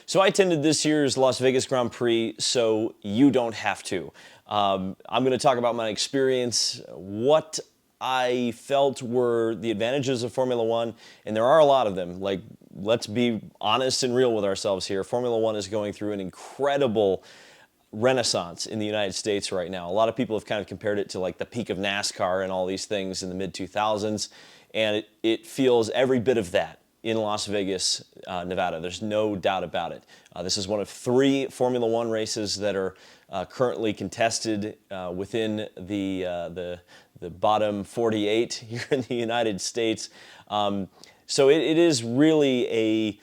So I attended this year's Las Vegas Grand Prix, so you don't have to. I'm going to talk about my experience, what I felt were the advantages of Formula One, and there are a lot of them. Like, let's be honest and real with ourselves here. Formula One is going through an incredible renaissance in the United States right now. A lot of people have kind of compared it to like the peak of NASCAR and all these things in the mid-2000s, and it feels every bit of that in Las Vegas, Nevada. There's no doubt about it. This is one of 3 Formula One races that are currently contested within the bottom 48 here in the United States. So it is really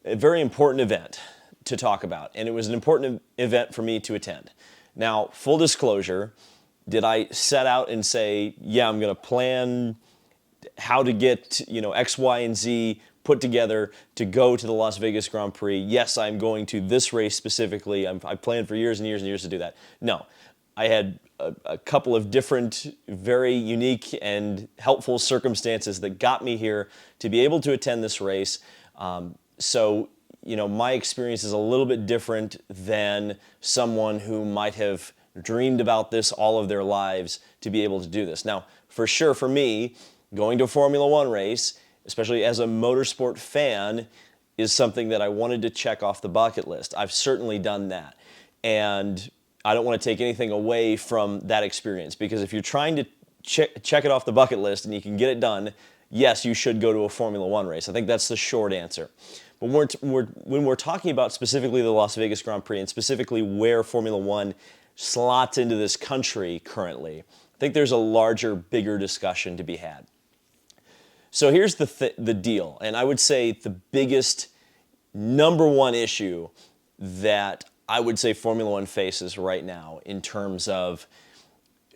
a very important event to talk about, and it was an important event for me to attend. Now, full disclosure, did I set out and say, yeah, I'm going to plan how to get, X, Y, and Z put together to go to the Las Vegas Grand Prix? Yes, I'm going to this race specifically. I planned for years and years and years to do that. No, I had a couple of different, very unique and helpful circumstances that got me here to be able to attend this race. So, my experience is a little bit different than someone who might have dreamed about this all of their lives to be able to do this. Now, for sure, for me, going to a Formula One race, especially as a motorsport fan, is something that I wanted to check off the bucket list. I've certainly done that. And I don't want to take anything away from that experience, because if you're trying to check it off the bucket list and you can get it done, yes, you should go to a Formula One race. I think that's the short answer. But when we're talking about specifically the Las Vegas Grand Prix and specifically where Formula One slots into this country currently, I think there's a larger, bigger discussion to be had. So here's the deal, and I would say the biggest number one issue that I would say Formula One faces right now in terms of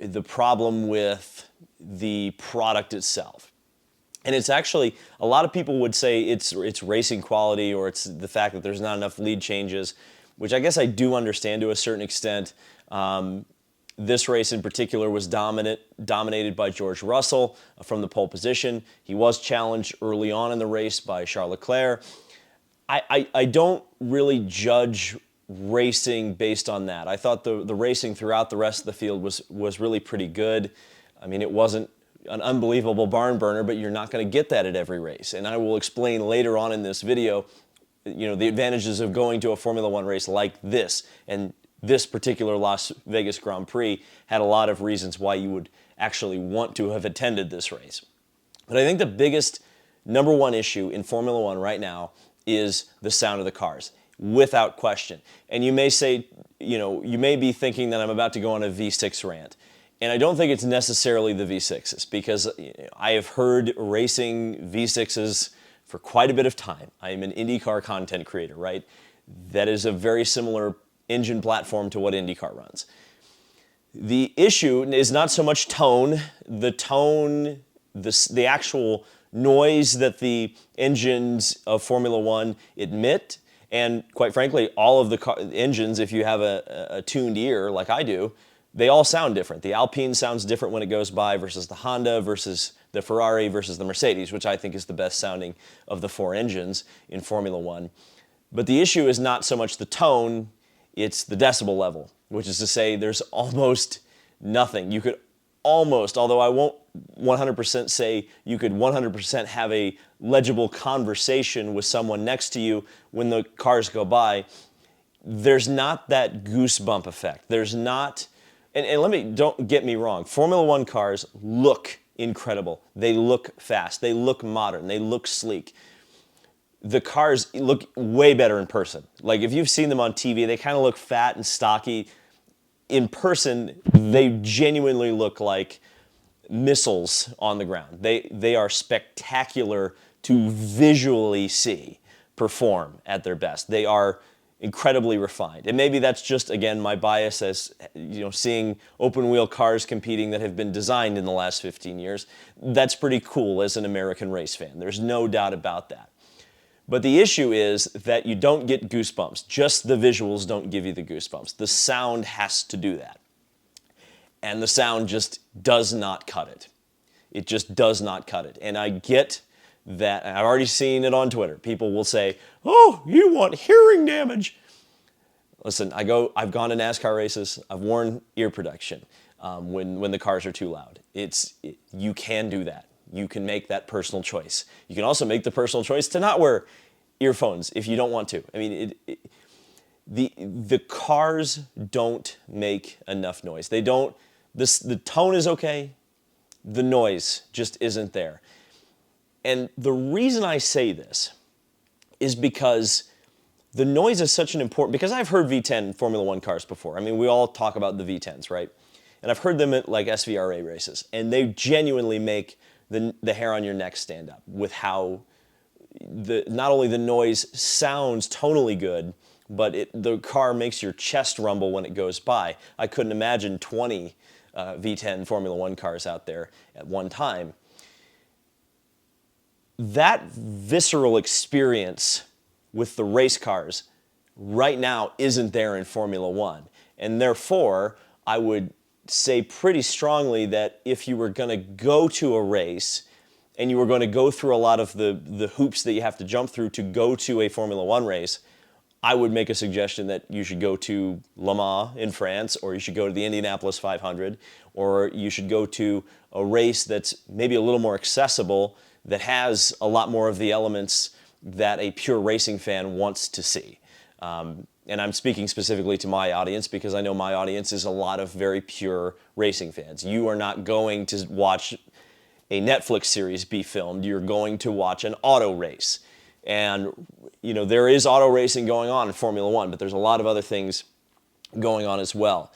the problem with the product itself. And it's actually, a lot of people would say it's racing quality, or it's the fact that there's not enough lead changes, which I guess I do understand to a certain extent. This race in particular was dominated by George Russell from the pole position. He was challenged early on in the race by Charles Leclerc. I don't really judge racing based on that. I thought the racing throughout the rest of the field was really pretty good. I mean, it wasn't an unbelievable barn burner, but you're not going to get that at every race. And I will explain later on in this video, the advantages of going to a Formula One race like this. And this particular Las Vegas Grand Prix had a lot of reasons why you would actually want to have attended this race. But I think the biggest number one issue in Formula One right now is the sound of the cars, without question. And you may say, you may be thinking that I'm about to go on a V6 rant. And I don't think it's necessarily the V6s, because I have heard racing V6s for quite a bit of time. I am an IndyCar content creator, right? That is a very similar engine platform to what IndyCar runs. The issue is not so much tone, the actual noise that the engines of Formula One emit, and quite frankly, all of the engines, if you have a tuned ear like I do, they all sound different. The Alpine sounds different when it goes by versus the Honda versus the Ferrari versus the Mercedes, which I think is the best sounding of the 4 engines in Formula One. But the issue is not so much the tone, it's the decibel level, which is to say there's almost nothing. You could almost, although I won't 100% say you could 100% have a legible conversation with someone next to you when the cars go by, there's not that goosebump effect. There's not... And don't get me wrong, Formula One cars look incredible. They look fast. They look modern. They look sleek. The cars look way better in person. Like, if you've seen them on TV, they kind of look fat and stocky. In person, they genuinely look like missiles on the ground. They are spectacular to visually see perform at their best. They are incredibly refined. And maybe that's just, again, my bias as, seeing open wheel cars competing that have been designed in the last 15 years. That's pretty cool as an American race fan. There's no doubt about that. But the issue is that you don't get goosebumps. Just the visuals don't give you the goosebumps. The sound has to do that. And the sound just does not cut it. It just does not cut it. And I get that, and I've already seen it on Twitter, people will say, oh, you want hearing damage. Listen, I've gone to NASCAR races. I've worn ear protection when the cars are too loud. You can do that. You can make that personal choice. You can also make the personal choice to not wear earphones if you don't want to. I mean, the cars don't make enough noise. They don't. The tone is okay. The noise just isn't there. And the reason I say this is because the noise is such an important, because I've heard V10 Formula One cars before. I mean, we all talk about the V10s, right? And I've heard them at like SVRA races, and they genuinely make the hair on your neck stand up with how not only the noise sounds tonally good, but the car makes your chest rumble when it goes by. I couldn't imagine 20 V10 Formula One cars out there at one time. That visceral experience with the race cars right now isn't there in Formula One. And therefore, I would say pretty strongly that if you were going to go to a race and you were going to go through a lot of the hoops that you have to jump through to go to a Formula One race, I would make a suggestion that you should go to Le Mans in France, or you should go to the Indianapolis 500, or you should go to a race that's maybe a little more accessible, that has a lot more of the elements that a pure racing fan wants to see. And I'm speaking specifically to my audience because I know my audience is a lot of very pure racing fans. You are not going to watch a Netflix series be filmed. You're going to watch an auto race. And, you know, there is auto racing going on in Formula One, but there's a lot of other things going on as well.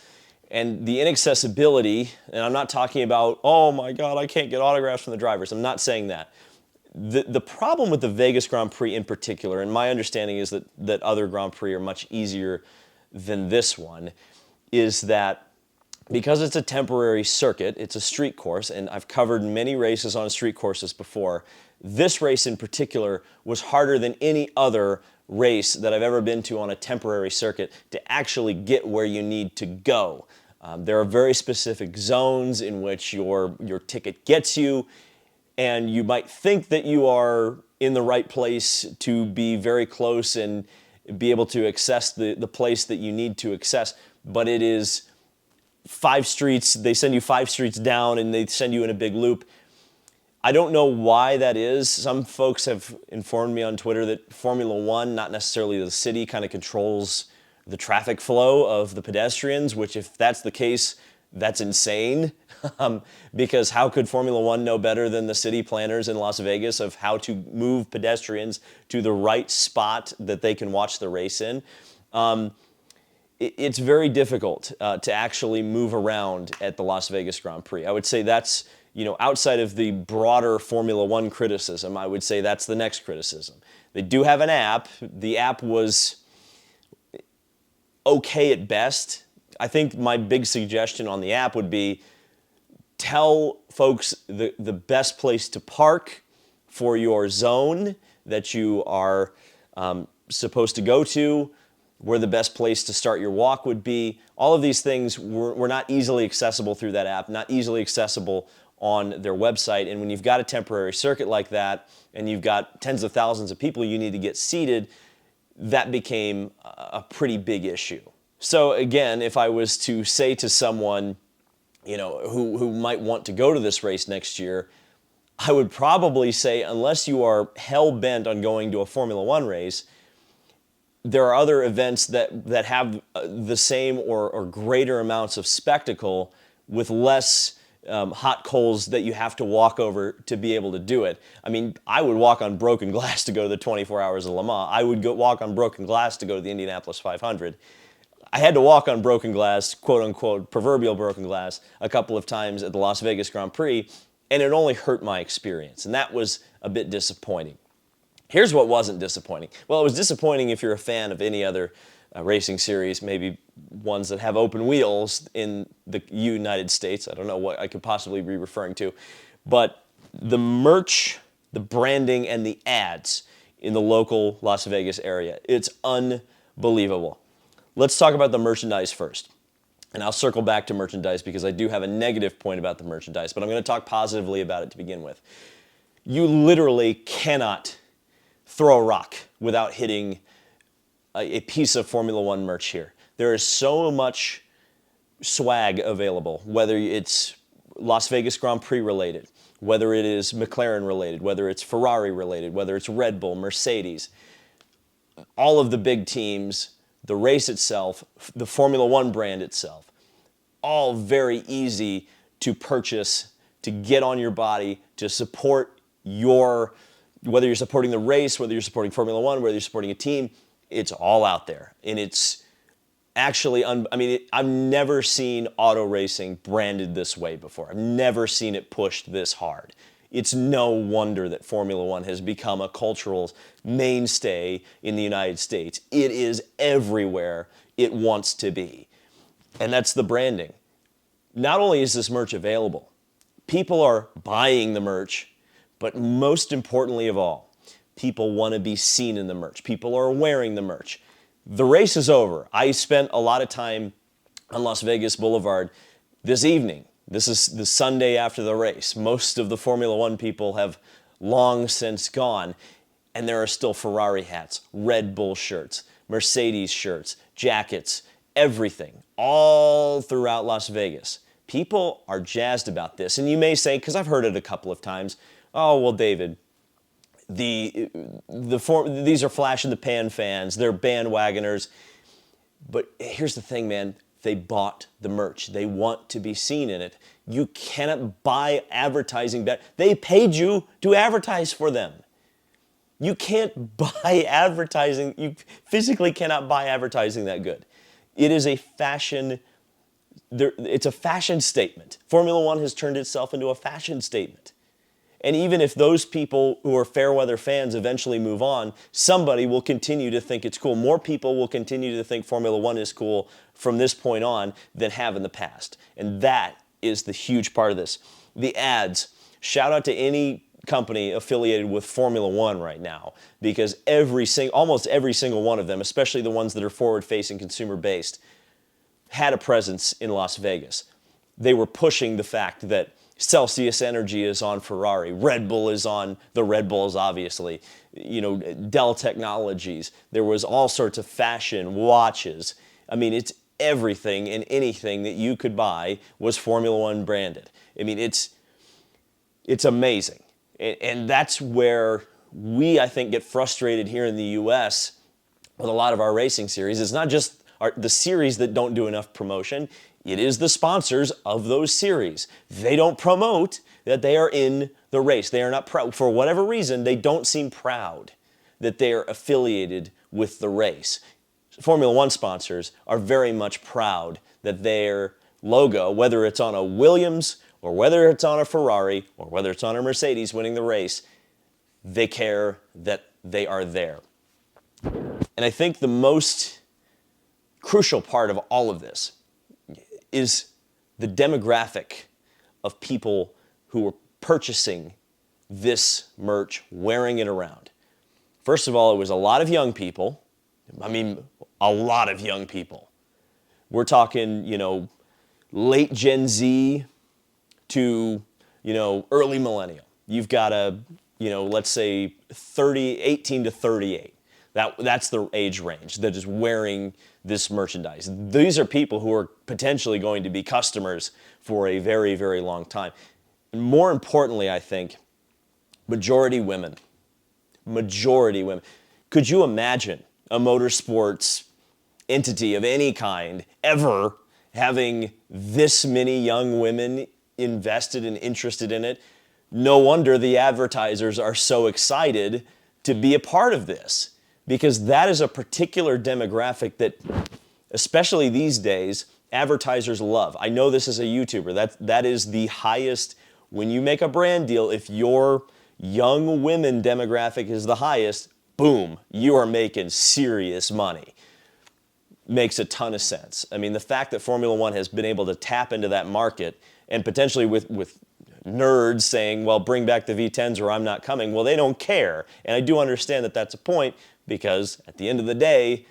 And the inaccessibility, and I'm not talking about, oh my God, I can't get autographs from the drivers. I'm not saying that. The problem with the Vegas Grand Prix in particular, and my understanding is that other Grand Prix are much easier than this one, is that because it's a temporary circuit, it's a street course, and I've covered many races on street courses before, this race in particular was harder than any other race that I've ever been to on a temporary circuit to actually get where you need to go. There are very specific zones in which your ticket gets you, and you might think that you are in the right place to be very close and be able to access the place that you need to access, but it is 5 streets, they send you 5 streets down and they send you in a big loop. I don't know why that is. Some folks have informed me on Twitter that Formula One, not necessarily the city, kind of controls the traffic flow of the pedestrians, which if that's the case, that's insane. Because how could Formula One know better than the city planners in Las Vegas of how to move pedestrians to the right spot that they can watch the race in? It's very difficult to actually move around at the Las Vegas Grand Prix. I would say that's, you know, outside of the broader Formula One criticism, I would say that's the next criticism. They do have an app. The app was okay at best. I think my big suggestion on the app would be tell folks the best place to park for your zone that you are supposed to go to, where the best place to start your walk would be. All of these things were not easily accessible through that app, not easily accessible on their website. And when you've got a temporary circuit like that, and you've got tens of thousands of people you need to get seated, that became a pretty big issue. So again, if I was to say to someone, you know, who might want to go to this race next year, I would probably say, unless you are hell-bent on going to a Formula One race, there are other events that have the same or greater amounts of spectacle with less hot coals that you have to walk over to be able to do it. I mean, I would walk on broken glass to go to the 24 Hours of Le Mans. I would walk on broken glass to go to the Indianapolis 500. I had to walk on broken glass, quote unquote, proverbial broken glass, a couple of times at the Las Vegas Grand Prix, and it only hurt my experience, and that was a bit disappointing. Here's what wasn't disappointing. Well, it was disappointing if you're a fan of any other racing series, maybe ones that have open wheels in the United States. I don't know what I could possibly be referring to. But the merch, the branding, and the ads in the local Las Vegas area, it's unbelievable. Let's talk about the merchandise first. And I'll circle back to merchandise because I do have a negative point about the merchandise, but I'm going to talk positively about it to begin with. You literally cannot throw a rock without hitting a piece of Formula One merch here. There is so much swag available, whether it's Las Vegas Grand Prix related, whether it is McLaren related, whether it's Ferrari related, whether it's Red Bull, Mercedes, all of the big teams, the race itself, the Formula One brand itself, all very easy to purchase, to get on your body, to support your, whether you're supporting the race, whether you're supporting Formula One, whether you're supporting a team, it's all out there. And it's actually, I've never seen auto racing branded this way before. I've never seen it pushed this hard. It's no wonder that Formula One has become a cultural mainstay in the United States. It is everywhere it wants to be. And that's the branding. Not only is this merch available, people are buying the merch, but most importantly of all, people want to be seen in the merch. People are wearing the merch. The race is over. I spent a lot of time on Las Vegas Boulevard this evening. This is the Sunday after the race. Most of the Formula One people have long since gone, and there are still Ferrari hats, Red Bull shirts, Mercedes shirts, jackets, everything, all throughout Las Vegas. People are jazzed about this, and you may say, because I've heard it a couple of times, oh, well, David, these are flash in the pan fans, they're bandwagoners. But here's the thing, man, they bought the merch. They want to be seen in it. You cannot buy advertising that they paid you to advertise for them. You can't buy advertising. You physically cannot buy advertising that good. It is a fashion, it's a fashion statement. Formula One has turned itself into a fashion statement. And even if those people who are fair weather fans eventually move on, somebody will continue to think it's cool. More people will continue to think Formula One is cool from this point on than have in the past. And that is the huge part of this. The ads, shout out to any company affiliated with Formula One right now, because almost every single one of them, especially the ones that are forward-facing, consumer-based, had a presence in Las Vegas. They were pushing the fact that Celsius Energy is on Ferrari, Red Bull is on the Red Bulls, obviously, Dell Technologies. There was all sorts of fashion, watches. I mean, it's everything and anything that you could buy was Formula One branded. I mean, it's amazing. And that's where we, I think, get frustrated here in the U.S. with a lot of our racing series. It's not just the series that don't do enough promotion. It is the sponsors of those series. They don't promote that they are in the race. They are not proud. For whatever reason, they don't seem proud that they are affiliated with the race. Formula One sponsors are very much proud that their logo, whether it's on a Williams or whether it's on a Ferrari or whether it's on a Mercedes winning the race, they care that they are there. And I think the most crucial part of all of this is the demographic of people who are purchasing this merch, wearing it around. First of all, it was a lot of young people. I mean, a lot of young people. We're talking, late Gen Z to, early millennial. You've got let's say 18 to 38. That's the age range that is wearing this merchandise. These are people who are potentially going to be customers for a very, very long time. And more importantly, I think, majority women. Majority women. Could you imagine a motorsports entity of any kind ever having this many young women invested and interested in it? No wonder the advertisers are so excited to be a part of this, because that is a particular demographic that, especially these days, advertisers love. I know this as a YouTuber. That is the highest. When you make a brand deal, if your young women demographic is the highest, boom, you are making serious money. Makes a ton of sense. I mean, the fact that Formula One has been able to tap into that market, and potentially with nerds saying, well, bring back the V10s or I'm not coming, well, they don't care. And I do understand that that's a point, because at the end of the day,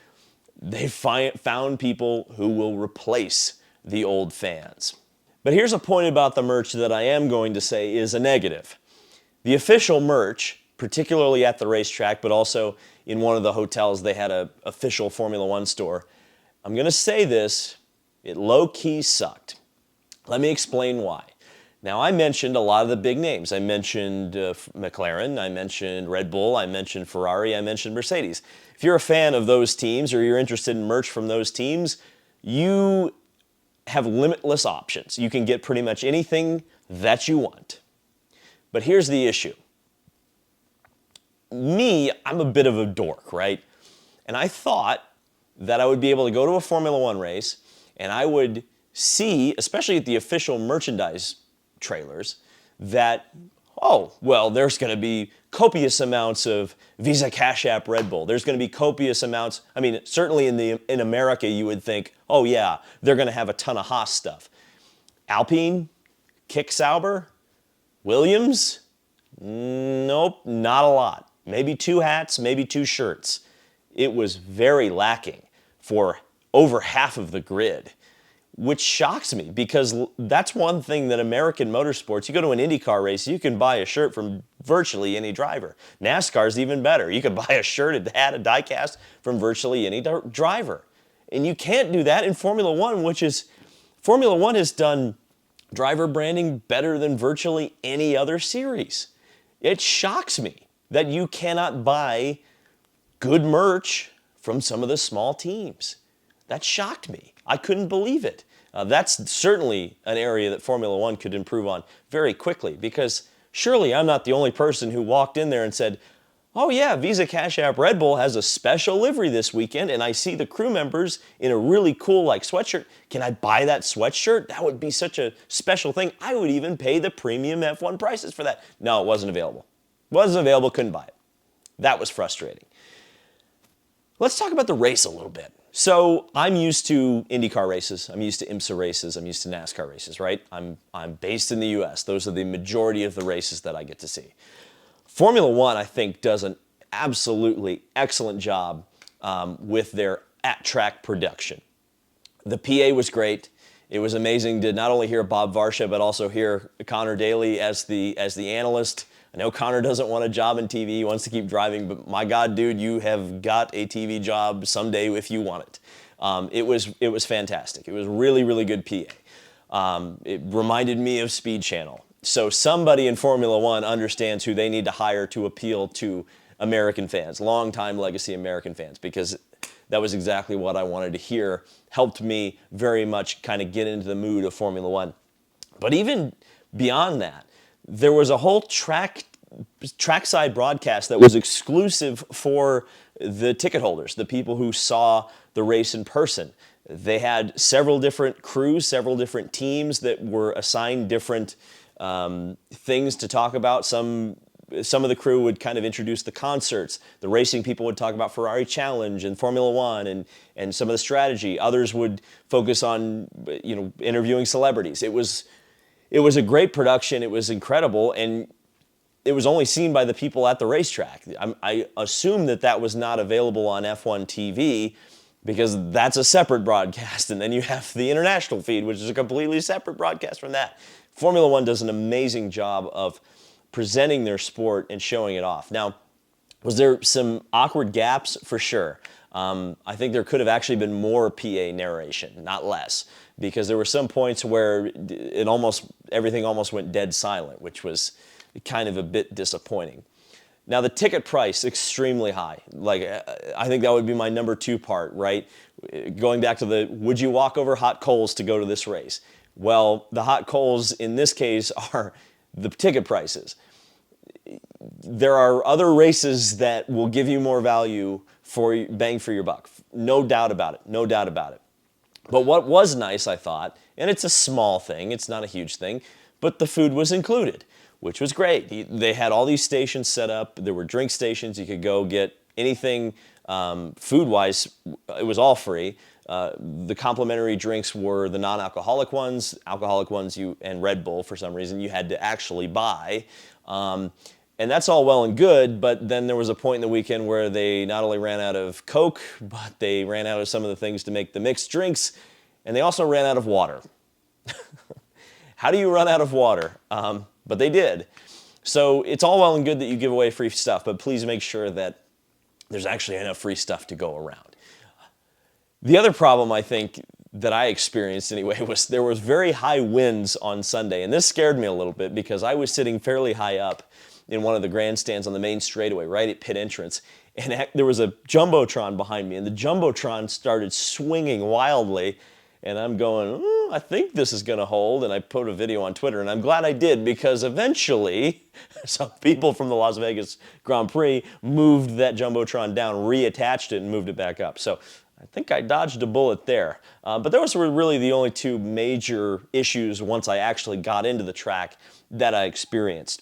they found people who will replace the old fans. But here's a point about the merch that I am going to say is a negative. The official merch, particularly at the racetrack, but also in one of the hotels, they had an official Formula One store. I'm going to say this, it low-key sucked. Let me explain why. Now, I mentioned a lot of the big names. I mentioned McLaren, I mentioned Red Bull, I mentioned Ferrari, I mentioned Mercedes. If you're a fan of those teams or you're interested in merch from those teams, you have limitless options. You can get pretty much anything that you want. But here's the issue. Me, I'm a bit of a dork, right? And I thought that I would be able to go to a Formula One race and I would see, especially at the official merchandise trailers, that, oh, well, there's going to be copious amounts of Visa Cash App Red Bull. There's going to be copious amounts. I mean, certainly in America, you would think, oh, yeah, they're going to have a ton of Haas stuff. Alpine, Kick Sauber, Williams, nope, not a lot. Maybe 2 hats, maybe 2 shirts. It was very lacking for over half of the grid, which shocks me because that's one thing that American motorsports, you go to an IndyCar race, you can buy a shirt from virtually any driver. NASCAR's even better. You could buy a shirt, a hat, a diecast from virtually any driver. And you can't do that in Formula One, Formula One has done driver branding better than virtually any other series. It shocks me that you cannot buy good merch from some of the small teams. That shocked me. I couldn't believe it. That's certainly an area that Formula One could improve on very quickly because surely I'm not the only person who walked in there and said, oh yeah, Visa Cash App Red Bull has a special livery this weekend and I see the crew members in a really cool sweatshirt. Can I buy that sweatshirt? That would be such a special thing. I would even pay the premium F1 prices for that. No, it wasn't available. Wasn't available, couldn't buy it. That was frustrating. Let's talk about the race a little bit. So I'm used to IndyCar races, I'm used to IMSA races, I'm used to NASCAR races, right? I'm based in the US. Those are the majority of the races that I get to see. Formula One, I think, does an absolutely excellent job with their at-track production. The PA was great. It was amazing to not only hear Bob Varsha, but also hear Connor Daly as the analyst. I know Connor doesn't want a job in TV, he wants to keep driving, but my God, dude, you have got a TV job someday if you want it. It was fantastic. It was really, really good PA. It reminded me of Speed Channel. So somebody in Formula One understands who they need to hire to appeal to American fans, longtime legacy American fans, because that was exactly what I wanted to hear. Helped me very much kind of get into the mood of Formula One. But even beyond that, there was a whole trackside broadcast that was exclusive for the ticket holders, the people who saw the race in person. They had several different crews, several different teams that were assigned different things to talk about. Some of the crew would kind of introduce the concerts. The racing people would talk about Ferrari Challenge and Formula One and some of the strategy. Others would focus on interviewing celebrities. It was a great production. It was incredible, and it was only seen by the people at the racetrack. I assume that was not available on F1 TV because that's a separate broadcast, and then you have the international feed, which is a completely separate broadcast from that. Formula One does an amazing job of presenting their sport and showing it off. Now, was there some awkward gaps? For sure. I think there could have actually been more PA narration, not less, because there were some points where everything almost went dead silent, which was kind of a bit disappointing. Now, the ticket price, extremely high. I think that would be my number 2 part, right? Going back to would you walk over hot coals to go to this race? Well, the hot coals in this case are the ticket prices. There are other races that will give you more value for bang for your buck. No doubt about it. No doubt about it. But what was nice, I thought, and it's a small thing, it's not a huge thing, but the food was included, which was great. They had all these stations set up. There were drink stations. You could go get anything food-wise. It was all free. The complimentary drinks were the non-alcoholic ones. Alcoholic ones, and Red Bull, for some reason, you had to actually buy. And that's all well and good, but then there was a point in the weekend where they not only ran out of Coke, but they ran out of some of the things to make the mixed drinks, and they also ran out of water. How do you run out of water? But they did. So it's all well and good that you give away free stuff, but please make sure that there's actually enough free stuff to go around. The other problem I think that I experienced anyway was there was very high winds on Sunday, and this scared me a little bit because I was sitting fairly high up in one of the grandstands on the main straightaway right at pit entrance, and there was a Jumbotron behind me, and the Jumbotron started swinging wildly, and I'm going, I think this is going to hold, and I put a video on Twitter, and I'm glad I did because eventually some people from the Las Vegas Grand Prix moved that Jumbotron down, reattached it, and moved it back up. So I think I dodged a bullet there. But those were really the only two major issues once I actually got into the track that I experienced.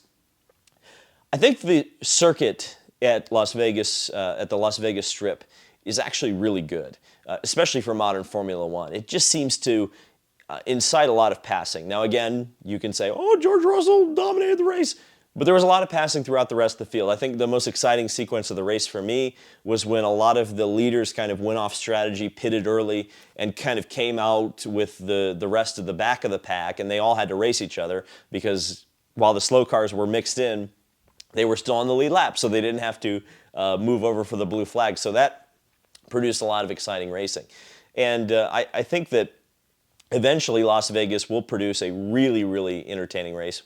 I think the circuit at Las Vegas, at the Las Vegas Strip, is actually really good, especially for modern Formula One. It just seems to incite a lot of passing. Now again, you can say, oh, George Russell dominated the race, but there was a lot of passing throughout the rest of the field. I think the most exciting sequence of the race for me was when a lot of the leaders kind of went off strategy, pitted early, and kind of came out with the rest of the back of the pack, and they all had to race each other because while the slow cars were mixed in, they were still on the lead lap, so they didn't have to move over for the blue flag. So that produced a lot of exciting racing. And I think that eventually Las Vegas will produce a really, really entertaining race.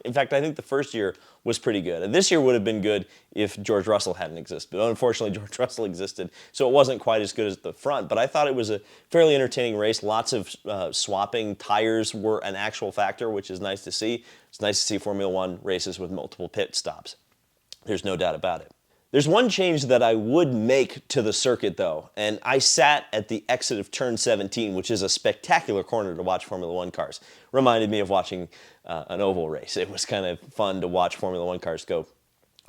In fact, I think the first year was pretty good. And this year would have been good if George Russell hadn't existed. But unfortunately, George Russell existed, so it wasn't quite as good as the front. But I thought it was a fairly entertaining race. Lots of swapping. Tires were an actual factor, which is nice to see. It's nice to see Formula One races with multiple pit stops. There's no doubt about it. There's one change that I would make to the circuit, though, and I sat at the exit of turn 17, which is a spectacular corner to watch Formula One cars. Reminded me of watching an oval race. It was kind of fun to watch Formula One cars go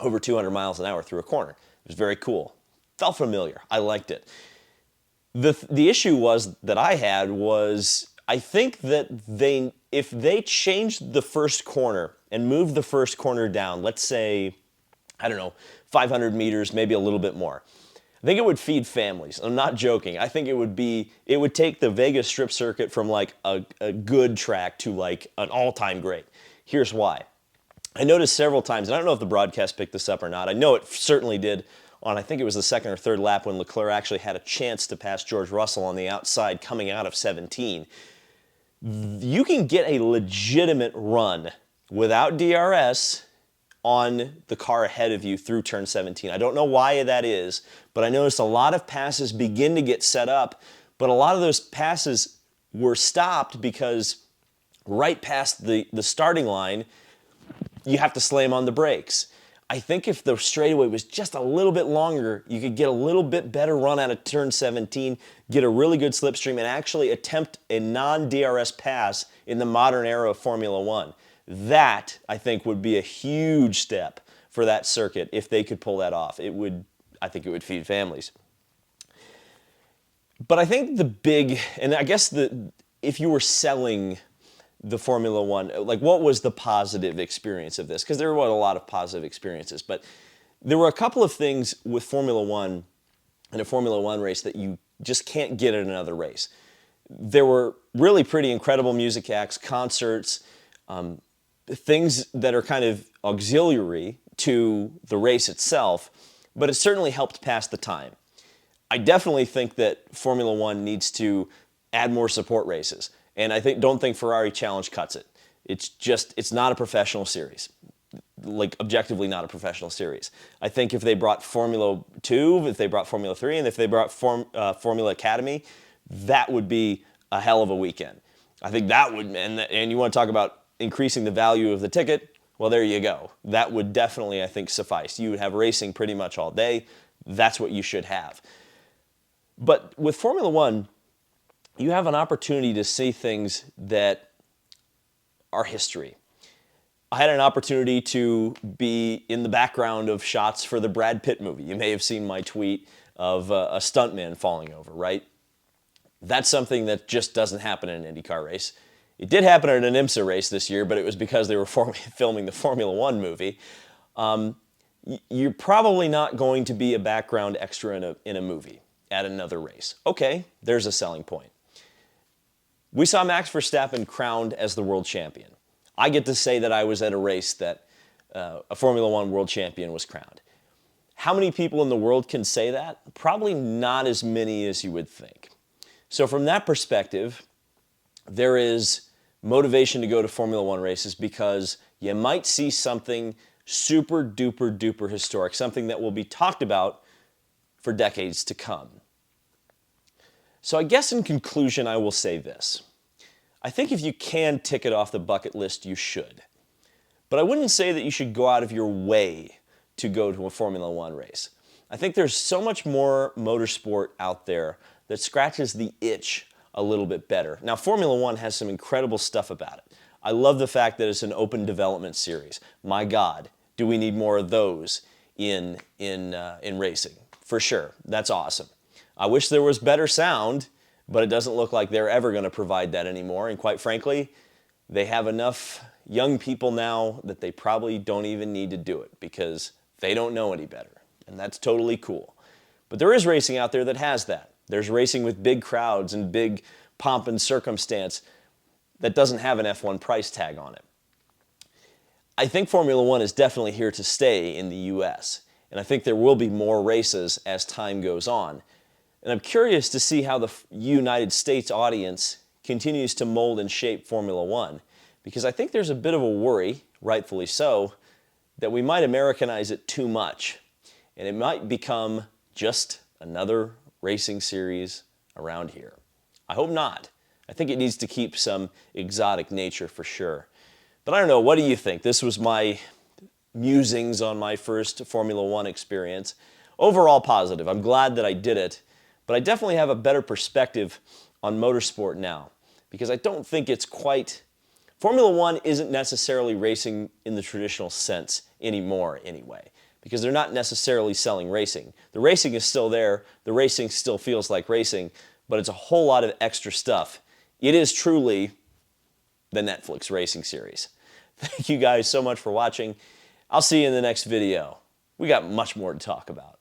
over 200 miles an hour through a corner. It was very cool. Felt familiar. I liked it. The issue that I had was I think that if they changed the first corner and moved the first corner down, let's say, I don't know, 500 meters, maybe a little bit more, I think it would feed families. I'm not joking. I think it would take the Vegas Strip circuit from like a good track to like an all-time great. Here's why. I noticed several times, and I don't know if the broadcast picked this up or not. I know it certainly did on, I think it was the second or third lap when Leclerc actually had a chance to pass George Russell on the outside coming out of 17. You can get a legitimate run without DRS on the car ahead of you through turn 17. I don't know why that is, but I noticed a lot of passes begin to get set up, but a lot of those passes were stopped because right past the starting line, you have to slam on the brakes. I think if the straightaway was just a little bit longer, you could get a little bit better run out of turn 17, get a really good slipstream, and actually attempt a non-DRS pass in the modern era of Formula One. That, I think, would be a huge step for that circuit if they could pull that off. I think it would feed families. But I think and I guess if you were selling the Formula One, like what was the positive experience of this? Because there were a lot of positive experiences, but there were a couple of things with Formula One in a Formula One race that you just can't get at another race. There were really pretty incredible music acts, concerts, things that are kind of auxiliary to the race itself, but it certainly helped pass the time. I definitely think that Formula One needs to add more support races, and I don't think Ferrari Challenge cuts it. It's not a professional series, like objectively not a professional series. I think if they brought Formula 2, if they brought Formula 3, and if they brought Formula Academy, that would be a hell of a weekend. I think that would, and you want to talk about increasing the value of the ticket, well, there you go. That would definitely, I think, suffice. You would have racing pretty much all day. That's what you should have. But with Formula One, you have an opportunity to see things that are history. I had an opportunity to be in the background of shots for the Brad Pitt movie. You may have seen my tweet of a stuntman falling over, right? That's something that just doesn't happen in an IndyCar race. It did happen at an IMSA race this year, but it was because they were filming the Formula One movie. You're probably not going to be a background extra in a movie at another race. Okay, there's a selling point. We saw Max Verstappen crowned as the world champion. I get to say that I was at a race that a Formula One world champion was crowned. How many people in the world can say that? Probably not as many as you would think. So from that perspective, there is motivation to go to Formula One races because you might see something super duper duper historic, something that will be talked about for decades to come. So I guess in conclusion, I will say this. I think if you can tick it off the bucket list, you should. But I wouldn't say that you should go out of your way to go to a Formula One race. I think there's so much more motorsport out there that scratches the itch a little bit better. Now, Formula One has some incredible stuff about it. I love the fact that it's an open development series. My God, do we need more of those in racing? For sure, that's awesome. I wish there was better sound, but it doesn't look like they're ever going to provide that anymore. And quite frankly, they have enough young people now that they probably don't even need to do it because they don't know any better. And that's totally cool. But there is racing out there that has that. There's racing with big crowds and big pomp and circumstance that doesn't have an F1 price tag on it. I think Formula One is definitely here to stay in the US, and I think there will be more races as time goes on. And I'm curious to see how the United States audience continues to mold and shape Formula One, because I think there's a bit of a worry, rightfully so, that we might Americanize it too much, and it might become just another racing series around here. I hope not. I think it needs to keep some exotic nature for sure. But I don't know, what do you think? This was my musings on my first Formula One experience. Overall positive. I'm glad that I did it, but I definitely have a better perspective on motorsport now because I don't think it's quite... Formula One isn't necessarily racing in the traditional sense anymore anyway, because they're not necessarily selling racing. The racing is still there, the racing still feels like racing, but it's a whole lot of extra stuff. It is truly the Netflix racing series. Thank you guys so much for watching. I'll see you in the next video. We got much more to talk about.